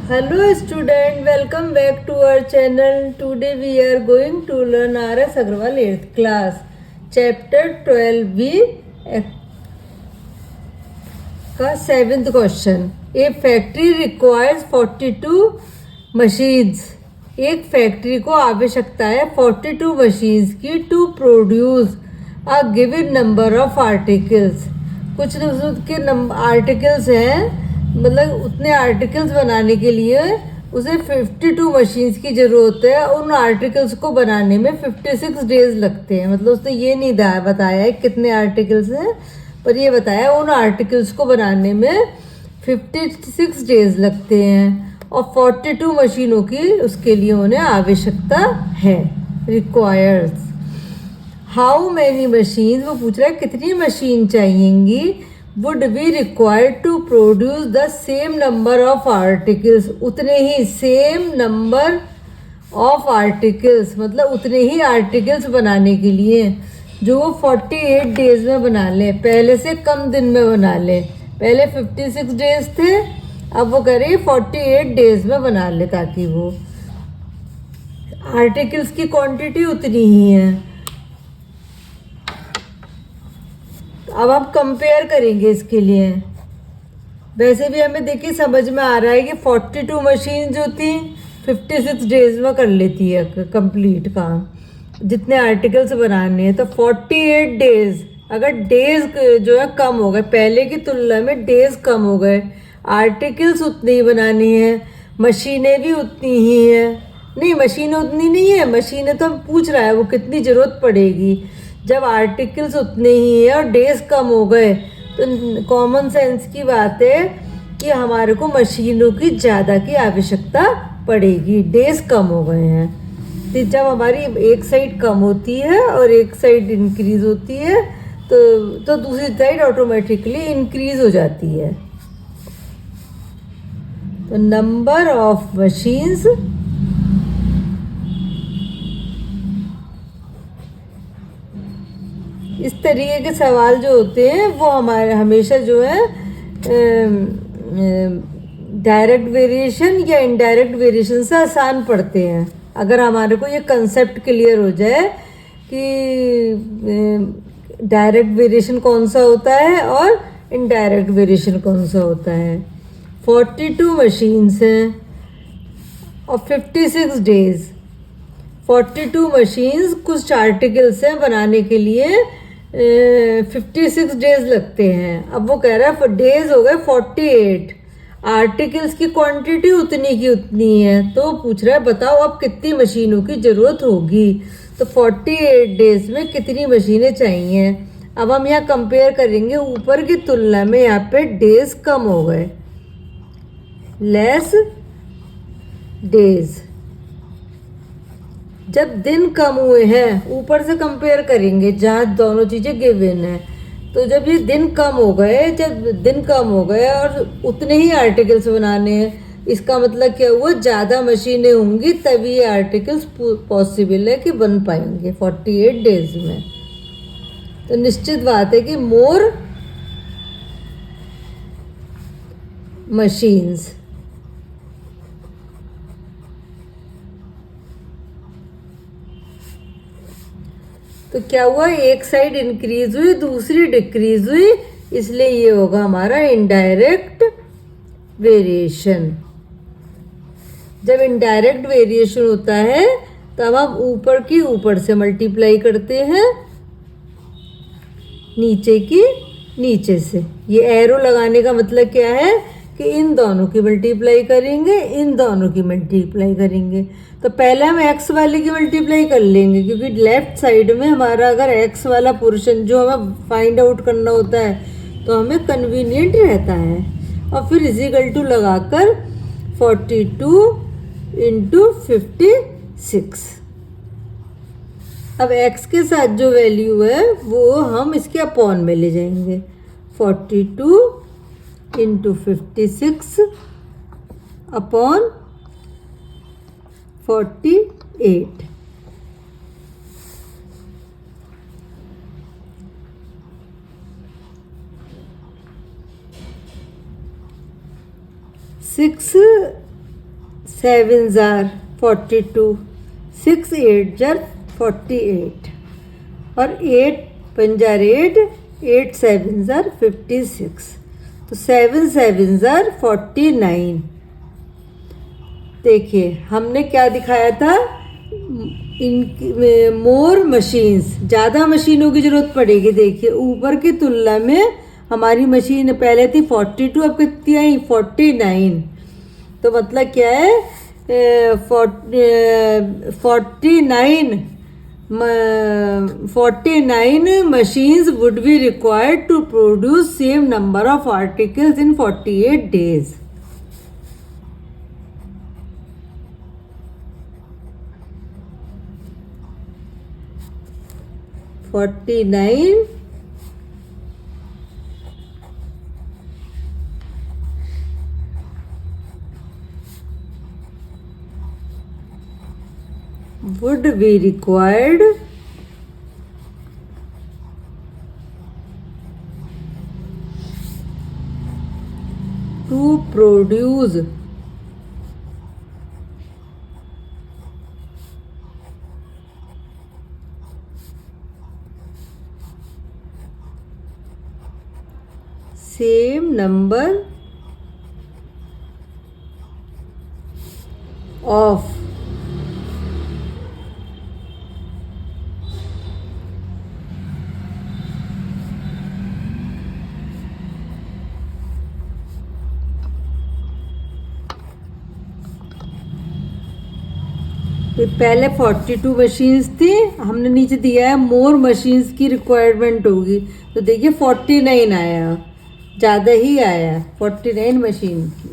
Hello student, welcome back to our channel. Today we are going to learn R.S. Agrawal 8th class, chapter 12b का 7th question. A factory requires 42 machines. एक factory को आवश्यकता है 42 machines की to produce a given number of articles. कुछ के articles हैं, मतलब उतने आर्टिकल्स बनाने के लिए उसे 52 मशीन्स की ज़रूरत है. उन आर्टिकल्स को बनाने में 56 डेज लगते हैं. मतलब उसने ये नहीं बताया है कितने आर्टिकल्स हैं, पर ये बताया उन आर्टिकल्स को बनाने में 56 डेज लगते हैं और 42 मशीनों की उसके लिए उन्हें आवश्यकता है. रिक्वायर्स. हाउ मैनी मशीन, वो पूछ रहा है कितनी मशीन चाहिएंगी. Would be required to produce the same number of articles. उतने ही सेम नंबर ऑफ आर्टिकल्स, मतलब उतने ही आर्टिकल्स बनाने के लिए जो वो 48 डेज में बना ले. पहले से कम दिन में बना ले. पहले 56 डेज थे, अब वो कह रही है 48 डेज में बना ले, ताकि वो आर्टिकल्स की क्वांटिटी उतनी ही है. अब हम कंपेयर करेंगे इसके लिए. वैसे भी हमें देखिए समझ में आ रहा है कि 42 मशीन जो थी 56 डेज में कर लेती है कंप्लीट काम, जितने आर्टिकल्स बनाने हैं. तो 48 डेज, अगर डेज जो है कम हो गए, पहले की तुलना में डेज कम हो गए, आर्टिकल्स उतने ही बनानी है, मशीनें भी उतनी ही हैं. नहीं, मशीनें उतनी नहीं है. मशीनें तो हम पूछ रहा है वो कितनी ज़रूरत पड़ेगी. जब आर्टिकल्स उतने ही हैं और डेज कम हो गए, तो कॉमन सेंस की बात है कि हमारे को मशीनों की ज़्यादा की आवश्यकता पड़ेगी. डेज कम हो गए हैं. तो जब हमारी एक साइड कम होती है और एक साइड इंक्रीज होती है, तो दूसरी साइड ऑटोमेटिकली इंक्रीज हो जाती है. तो नंबर ऑफ मशीन्स इस तरीके के सवाल जो होते हैं वो हमारे हमेशा जो है डायरेक्ट वेरिएशन या इनडायरेक्ट वेरिएशन से आसान पड़ते हैं. अगर हमारे को ये कंसेप्ट क्लियर हो जाए कि डायरेक्ट वेरिएशन कौन सा होता है और इनडायरेक्ट वेरिएशन कौन सा होता है. 42 मशीन्स हैं और 56 डेज. 42 मशीन्स कुछ आर्टिकल्स हैं बनाने के लिए 56 डेज लगते हैं. अब वो कह रहा है डेज हो गए 48, आर्टिकल्स की क्वांटिटी उतनी की उतनी है. तो पूछ रहा है बताओ अब कितनी मशीनों की ज़रूरत होगी. तो 48 डेज में कितनी मशीनें चाहिए. अब हम यहाँ कंपेयर करेंगे. ऊपर की तुलना में यहाँ पे डेज कम हो गए, लेस डेज. जब दिन कम हुए हैं, ऊपर से कंपेयर करेंगे जहाँ दोनों चीज़ें गिवन है. तो जब ये दिन कम हो गए, जब दिन कम हो गए और उतने ही आर्टिकल्स बनाने हैं, इसका मतलब क्या हुआ, ज़्यादा मशीनें होंगी तभी ये आर्टिकल्स पॉसिबल है कि बन पाएंगे 48 डेज में. तो निश्चित बात है कि मोर मशीन्स. तो क्या हुआ, एक साइड इंक्रीज हुई, दूसरी डिक्रीज हुई, इसलिए ये होगा हमारा इनडायरेक्ट वेरिएशन. जब इनडायरेक्ट वेरिएशन होता है तब हम ऊपर की ऊपर से मल्टीप्लाई करते हैं, नीचे की नीचे से. ये एरो लगाने का मतलब क्या है कि इन दोनों की मल्टीप्लाई करेंगे, इन दोनों की मल्टीप्लाई करेंगे. तो पहले हम एक्स वाले की मल्टीप्लाई कर लेंगे, क्योंकि लेफ्ट साइड में हमारा अगर एक्स वाला पोर्शन जो हमें फाइंड आउट करना होता है तो हमें कन्वीनियंट रहता है. और फिर इजिकल टू लगाकर 42 इंटू 56. अब x के साथ जो वैल्यू है वो हम इसके अपॉन में ले जाएंगे. 42 into 56 upon 48. Six 7 jar 42, 6 8 jar 48 और 8 पंजार 8, 8 7 जार 56। तो 7 7 जार 49। देखिए हमने क्या दिखाया था, इन मोर मशीन्स, ज़्यादा मशीनों की ज़रूरत पड़ेगी। देखिए ऊपर की तुलना में हमारी मशीन पहले थी 42, अब कितनी आई 49। तो मतलब क्या है 49 machines would be required to produce same number of articles in 48 days. Would be required to produce same number of पहले 42 मशीन्स थी, हमने नीचे दिया है मोर मशीन्स की रिक्वायरमेंट होगी। तो देखिए 49 आया, ज़्यादा ही आया 49 मशीन की।